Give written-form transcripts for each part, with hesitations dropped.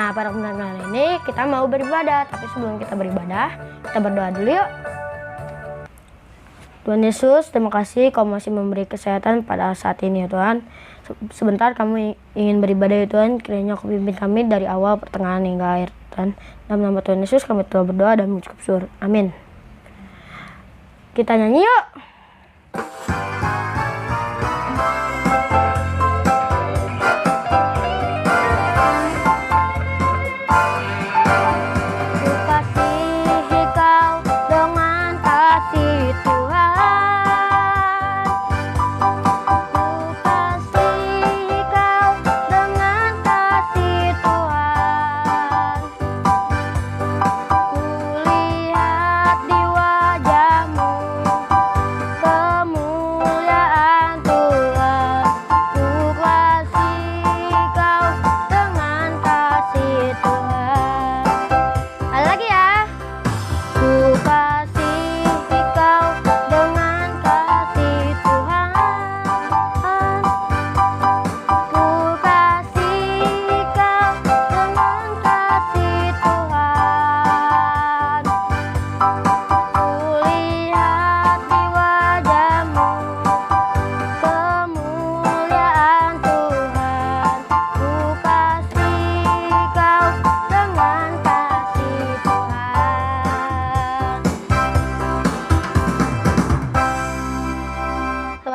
Nah, para pendengar ini kita mau beribadah, tapi sebelum kita beribadah, kita berdoa dulu yuk. Tuhan Yesus, terima kasih Kau masih memberi kesehatan pada saat ini ya Tuhan. Sebentar kami ingin beribadah ya Tuhan, kiranya Kau pimpin kami dari awal, pertengahan hingga akhir Tuhan. Dalam nama Tuhan Yesus kami telah berdoa dan mengucap syukur. Amin. Kita nyanyi yuk.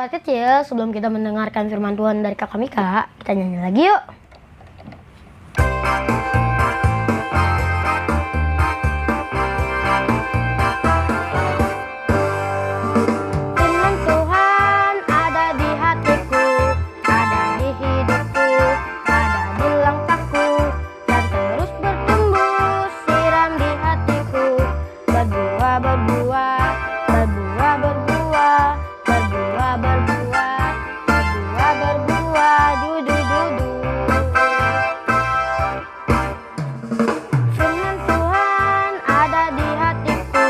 Kecil, sebelum kita mendengarkan firman Tuhan dari Kakak Mika, kita nyanyi lagi yuk. Firman Tuhan ada di hatiku, ada di hidupku, ada di langkahku, dan terus bertumbuh, siram di hatiku, berbuah, berbuah, berbuah, berbuah, berbuah, berbuah, berbuah, berbuah, dudu, dudu. Firman Tuhan ada di hatiku,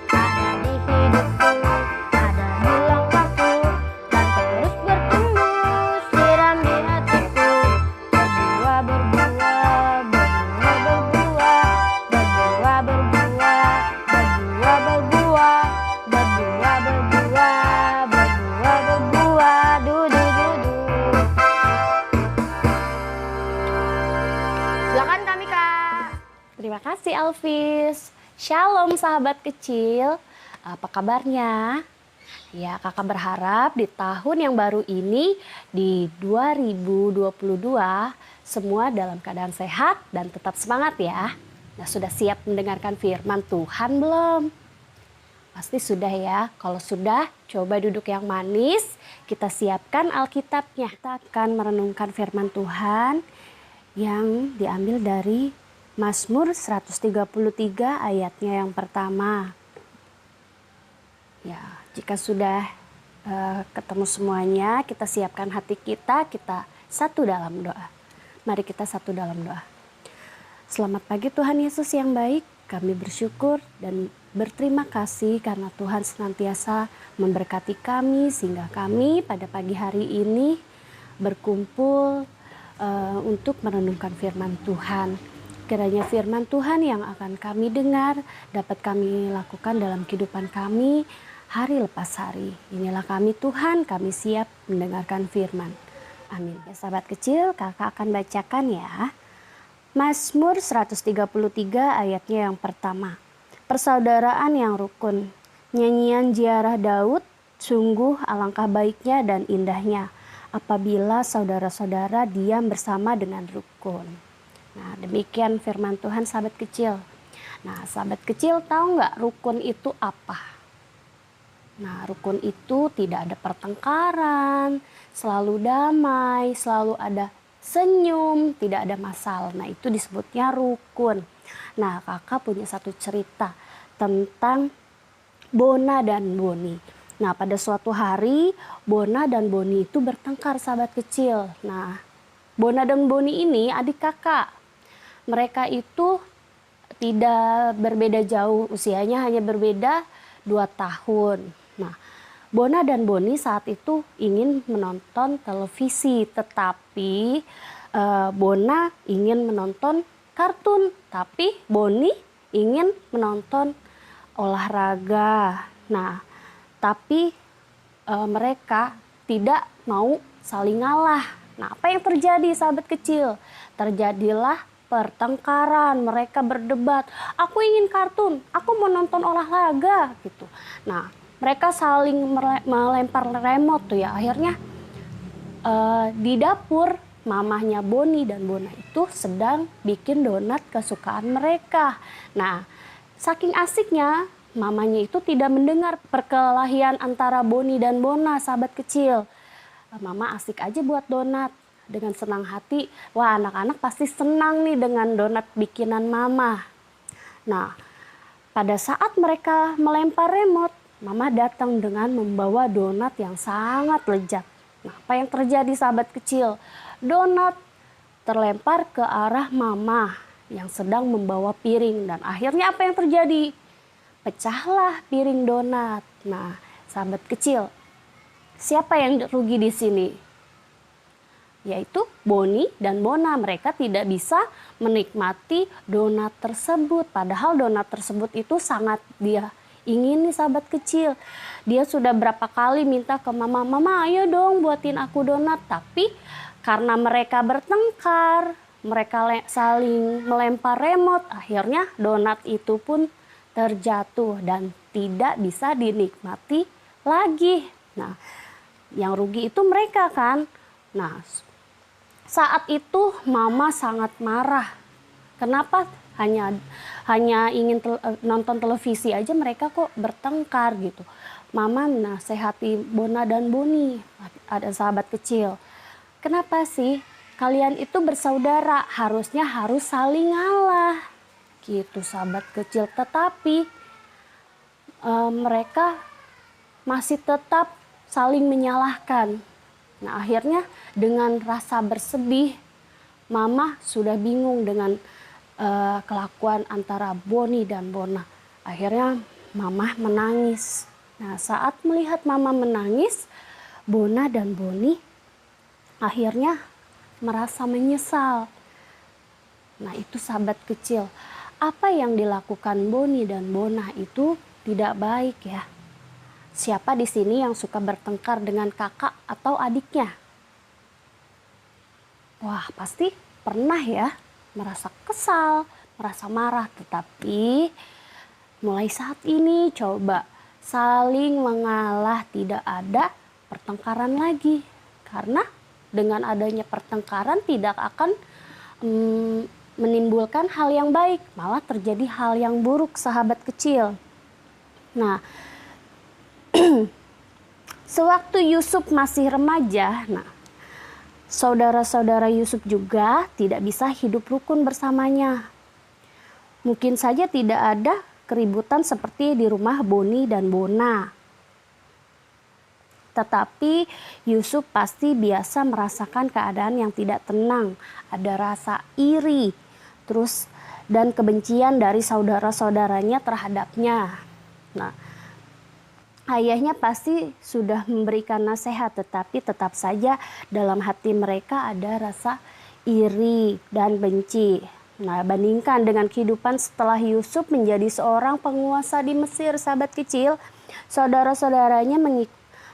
ada di hidupku, ada di langkahku, dan terus bertumbuh, siram di hatiku, berbuah, berbuah, berbuah, berbuah, berbuah, berbuah, berbuah, berbuah, berbuah, berbuah, berbuah, berbuah, dudu, dudu. Silakan kami Kak. Terima kasih Alvis. Shalom sahabat kecil. Apa kabarnya? Ya, Kakak berharap di tahun yang baru ini di 2022 semua dalam keadaan sehat dan tetap semangat ya. Nah, sudah siap mendengarkan firman Tuhan belum? Pasti sudah ya. Kalau sudah, coba duduk yang manis. Kita siapkan Alkitabnya. Kita akan merenungkan firman Tuhan yang diambil dari Mazmur 133 ayatnya yang pertama. Ya, jika sudah ketemu semuanya, kita siapkan hati kita satu dalam doa. Mari kita satu dalam doa. Selamat pagi Tuhan Yesus yang baik. Kami bersyukur dan berterima kasih karena Tuhan senantiasa memberkati kami sehingga kami pada pagi hari ini berkumpul untuk merenungkan firman Tuhan. Kiranya firman Tuhan yang akan kami dengar dapat kami lakukan dalam kehidupan kami hari lepas hari. Inilah kami Tuhan, kami siap mendengarkan firman. Amin. Ya sahabat kecil, kakak akan bacakan ya. Mazmur 133 ayatnya yang pertama. Persaudaraan yang rukun. Nyanyian ziarah Daud, sungguh alangkah baiknya dan indahnya apabila saudara-saudara diam bersama dengan rukun. Nah, demikian firman Tuhan sahabat kecil. Nah, sahabat kecil tahu nggak rukun itu apa? Nah, rukun itu tidak ada pertengkaran, selalu damai, selalu ada senyum, tidak ada masalah. Nah, itu disebutnya rukun. Nah, kakak punya satu cerita tentang Bona dan Boni. Nah, pada suatu hari Bona dan Boni itu bertengkar sahabat kecil. Nah, Bona dan Boni ini adik kakak. Mereka itu tidak berbeda jauh, usianya hanya berbeda 2 tahun. Nah, Bona dan Boni saat itu ingin menonton televisi, tetapi Bona ingin menonton kartun, tapi Boni ingin menonton olahraga. Nah, tapi mereka tidak mau saling ngalah. Nah, apa yang terjadi sahabat kecil? Terjadilah pertengkaran, mereka berdebat. Aku ingin kartun, aku mau nonton olahraga gitu. Nah, mereka saling melempar remote tuh ya. Akhirnya di dapur mamahnya Boni dan Bona itu sedang bikin donat kesukaan mereka. Nah, saking asiknya mamanya itu tidak mendengar perkelahian antara Boni dan Bona, sahabat kecil. Mama asik aja buat donat dengan senang hati. Wah, anak-anak pasti senang nih dengan donat bikinan mama. Nah, pada saat mereka melempar remote, mama datang dengan membawa donat yang sangat lezat. Nah, apa yang terjadi sahabat kecil? Donat terlempar ke arah mama yang sedang membawa piring. Dan akhirnya apa yang terjadi? Pecahlah piring donat. Nah, sahabat kecil, siapa yang rugi di sini? Yaitu Boni dan Bona. Mereka tidak bisa menikmati donat tersebut. Padahal donat tersebut itu sangat dia ingin nih sahabat kecil. Dia sudah berapa kali minta ke mama, "Mama ayo dong buatin aku donat." Tapi karena mereka bertengkar, mereka saling melempar remote, akhirnya donat itu pun terjatuh dan tidak bisa dinikmati lagi. Nah, yang rugi itu mereka kan. Nah, saat itu mama sangat marah. Kenapa hanya ingin nonton televisi aja mereka kok bertengkar gitu. Mama nasihati Bona dan Boni, ada sahabat kecil. Kenapa sih kalian itu bersaudara, harusnya harus saling ngalah gitu sahabat kecil. Tetapi mereka masih tetap saling menyalahkan. Nah, akhirnya dengan rasa bersedih, mama sudah bingung dengan kelakuan antara Boni dan Bona. Akhirnya mama menangis. Nah, saat melihat mama menangis, Bona dan Boni akhirnya merasa menyesal. Nah, itu sahabat kecil. Apa yang dilakukan Boni dan Bona itu tidak baik ya. Siapa di sini yang suka bertengkar dengan kakak atau adiknya? Wah, pasti pernah ya merasa kesal, merasa marah. Tetapi mulai saat ini coba saling mengalah, tidak ada pertengkaran lagi. Karena dengan adanya pertengkaran tidak akan menimbulkan hal yang baik, malah terjadi hal yang buruk sahabat kecil. Nah, sewaktu Yusuf masih remaja, saudara-saudara Yusuf juga tidak bisa hidup rukun bersamanya. Mungkin saja tidak ada keributan seperti di rumah Boni dan Bona. Tetapi Yusuf pasti biasa merasakan keadaan yang tidak tenang. Ada rasa iri, dan kebencian dari saudara-saudaranya terhadapnya. Nah, ayahnya pasti sudah memberikan nasihat, tetapi tetap saja dalam hati mereka ada rasa iri dan benci. Nah, bandingkan dengan kehidupan setelah Yusuf menjadi seorang penguasa di Mesir, sahabat kecil, saudara-saudaranya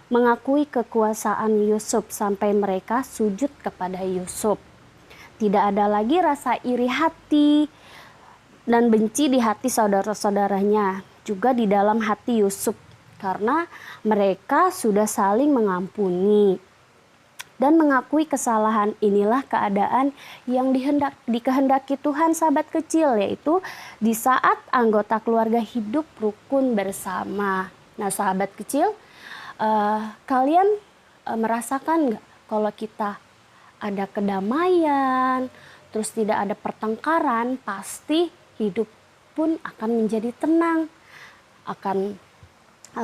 mengakui kekuasaan Yusuf sampai mereka sujud kepada Yusuf. Tidak ada lagi rasa iri hati dan benci di hati saudara-saudaranya, juga di dalam hati Yusuf. Karena mereka sudah saling mengampuni dan mengakui kesalahan. Inilah keadaan yang dikehendaki Tuhan sahabat kecil, yaitu di saat anggota keluarga hidup rukun bersama. Nah sahabat kecil, kalian merasakan nggak kalau kita ada kedamaian, terus tidak ada pertengkaran, pasti hidup pun akan menjadi tenang, akan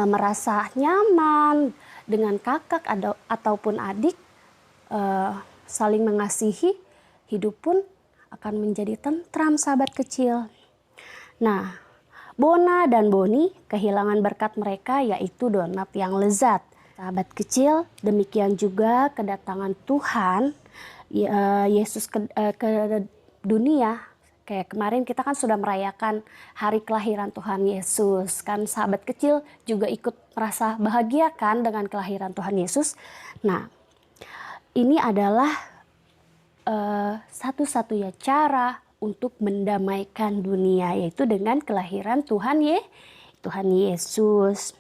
merasa nyaman dengan kakak ataupun adik, saling mengasihi, hidup pun akan menjadi tentram sahabat kecil. Nah, Bona dan Boni kehilangan berkat mereka, yaitu donat yang lezat. Sahabat kecil, demikian juga kedatangan Tuhan Yesus ke dunia Kayak kemarin kita kan sudah merayakan hari kelahiran Tuhan Yesus. Kan sahabat kecil juga ikut merasa bahagia kan dengan kelahiran Tuhan Yesus. Nah, ini adalah satu-satunya cara untuk mendamaikan dunia, yaitu dengan kelahiran Tuhan Yesus.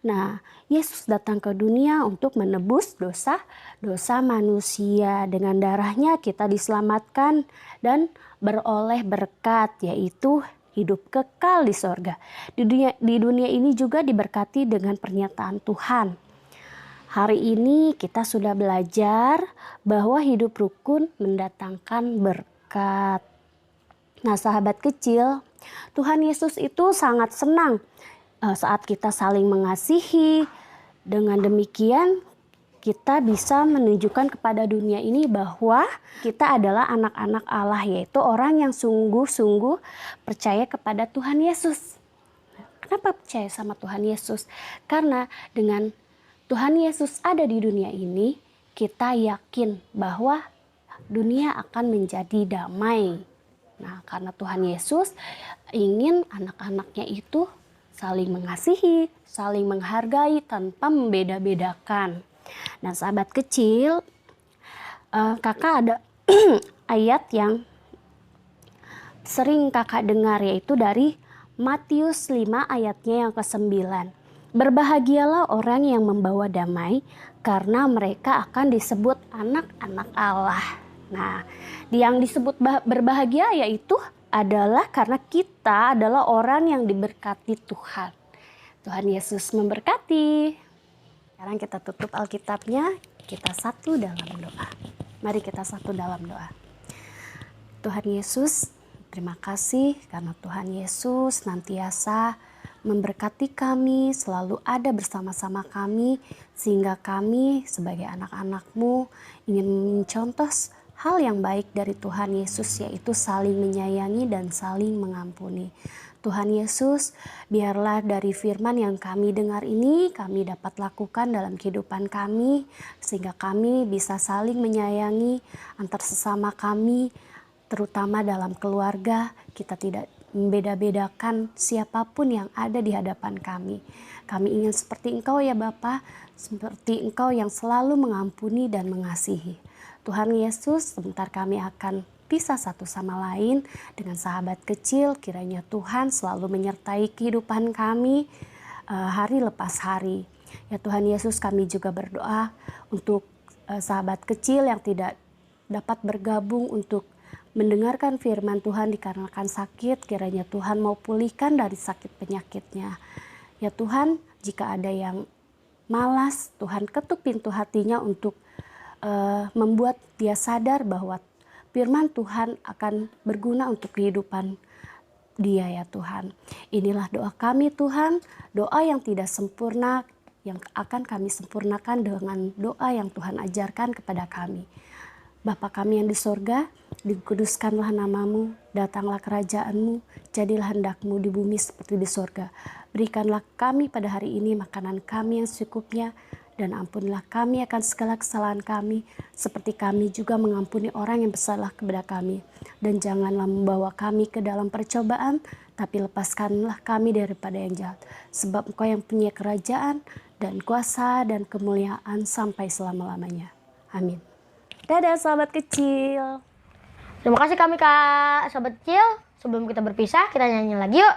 Nah, Yesus datang ke dunia untuk menebus dosa manusia. Dengan darahnya kita diselamatkan dan beroleh berkat, yaitu hidup kekal di sorga. Di dunia ini juga diberkati dengan pernyataan Tuhan. Hari ini kita sudah belajar bahwa hidup rukun mendatangkan berkat. Nah, sahabat kecil, Tuhan Yesus itu sangat senang saat kita saling mengasihi. Dengan demikian kita bisa menunjukkan kepada dunia ini bahwa kita adalah anak-anak Allah, yaitu orang yang sungguh-sungguh percaya kepada Tuhan Yesus. Kenapa percaya sama Tuhan Yesus? Karena dengan Tuhan Yesus ada di dunia ini, kita yakin bahwa dunia akan menjadi damai. Nah, karena Tuhan Yesus ingin anak-anaknya itu saling mengasihi, saling menghargai tanpa membeda-bedakan. Nah, sahabat kecil, kakak ada ayat yang sering kakak dengar, yaitu dari Matius 5 ayatnya yang ke-9. Berbahagialah orang yang membawa damai, karena mereka akan disebut anak-anak Allah. Nah, yang disebut berbahagia yaitu adalah karena kita adalah orang yang diberkati Tuhan. Tuhan Yesus memberkati. Sekarang kita tutup Alkitabnya, kita satu dalam doa. Mari kita satu dalam doa. Tuhan Yesus, terima kasih karena Tuhan Yesus senantiasa memberkati kami, selalu ada bersama-sama kami, sehingga kami sebagai anak-anak-Mu ingin mencontoh hal yang baik dari Tuhan Yesus, yaitu saling menyayangi dan saling mengampuni. Tuhan Yesus, biarlah dari firman yang kami dengar ini, kami dapat lakukan dalam kehidupan kami, sehingga kami bisa saling menyayangi antar sesama kami, terutama dalam keluarga. Kita tidak membeda-bedakan siapapun yang ada di hadapan kami. Kami ingin seperti Engkau ya Bapa, seperti Engkau yang selalu mengampuni dan mengasihi. Tuhan Yesus, sebentar kami akan pisah satu sama lain dengan sahabat kecil. Kiranya Tuhan selalu menyertai kehidupan kami hari lepas hari. Ya Tuhan Yesus, kami juga berdoa untuk sahabat kecil yang tidak dapat bergabung untuk mendengarkan firman Tuhan dikarenakan sakit. Kiranya Tuhan mau pulihkan dari sakit penyakitnya. Ya Tuhan, jika ada yang malas, Tuhan ketuk pintu hatinya untuk membuat dia sadar bahwa firman Tuhan akan berguna untuk kehidupan dia ya Tuhan. Inilah doa kami Tuhan, doa yang tidak sempurna yang akan kami sempurnakan dengan doa yang Tuhan ajarkan kepada kami. Bapa kami yang di sorga, dikuduskanlah namamu, datanglah kerajaanmu, jadilah hendakmu di bumi seperti di sorga. Berikanlah kami pada hari ini makanan kami yang secukupnya, dan ampunilah kami akan segala kesalahan kami, seperti kami juga mengampuni orang yang bersalah kepada kami. Dan janganlah membawa kami ke dalam percobaan, tapi lepaskanlah kami daripada yang jahat. Sebab Engkau yang punya kerajaan, dan kuasa, dan kemuliaan sampai selama-lamanya. Amin. Dadah sahabat kecil. Terima kasih kami Kak, sahabat kecil. Sebelum kita berpisah, kita nyanyi lagi yuk.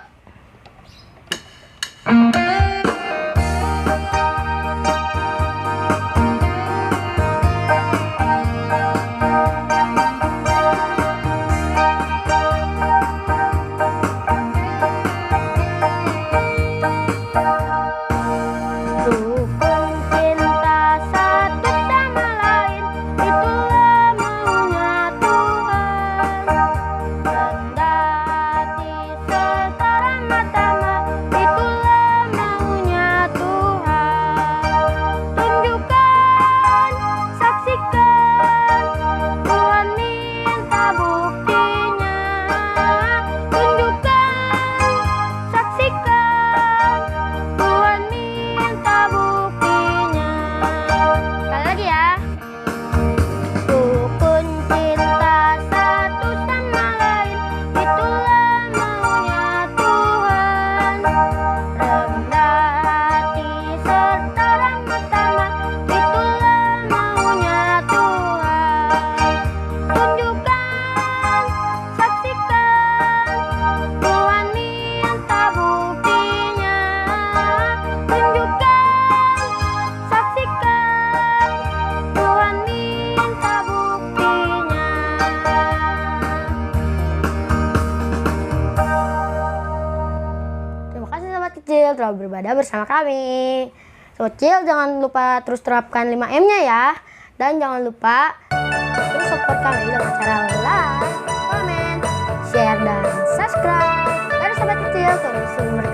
kecil telah beribadah bersama kami. Sobat kecil jangan lupa terus terapkan 5M-nya ya. Dan jangan lupa terus support kami dengan cara like, comment, share, dan subscribe. Karena sobat kecil terus